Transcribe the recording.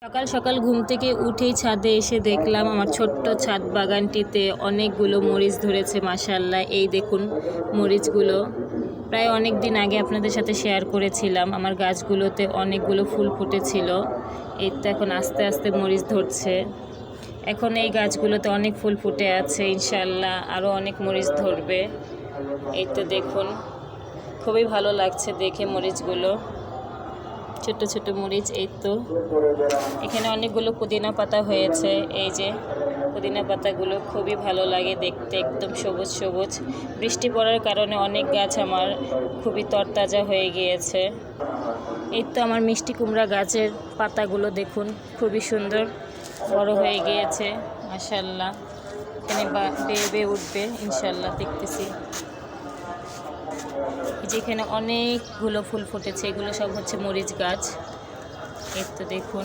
সকাল সকাল ঘুম থেকে উঠেই ছাদে এসে দেখলাম আমার ছোট্ট ছাদ বাগানটিতে অনেকগুলো মরিচ ধরেছে। মাশাআল্লাহ, এই দেখুন মরিচগুলো প্রায় অনেক দিন আগে আপনাদের সাথে শেয়ার করেছিলাম। আমার গাছগুলোতে অনেকগুলো ফুল ফুটেছিল, এই তো এখন আস্তে আস্তে মরিচ ধরছে। এখন এই গাছগুলোতে অনেক ফুল ফুটে আছে, ইনশাআল্লাহ আরও অনেক মরিচ ধরবে। এই তো দেখুন, খুবই ভালো লাগছে দেখে মরিচগুলো, ছোট ছোট মরিচ। এই তো এখানে অনেকগুলো পুদিনা পাতা হয়েছে, এই যে পুদিনা পাতাগুলো খুবই ভালো লাগে দেখতে, একদম সবুজ সবুজ। বৃষ্টি পড়ার কারণে অনেক গাছ আমার খুবই তরতাজা হয়ে গিয়েছে। এই তো আমার মিষ্টি কুমড়া গাছের পাতাগুলো দেখুন, খুবই সুন্দর বড় হয়ে গিয়েছে মাশাআল্লাহ। এখানে বেয়ে বেয়ে উঠবে ইনশাআল্লাহ, দেখতেছি। যেখানে অনেকগুলো ফুল ফুটেছে, এগুলো সব হচ্ছে মরিচ গাছ। এই তো দেখুন।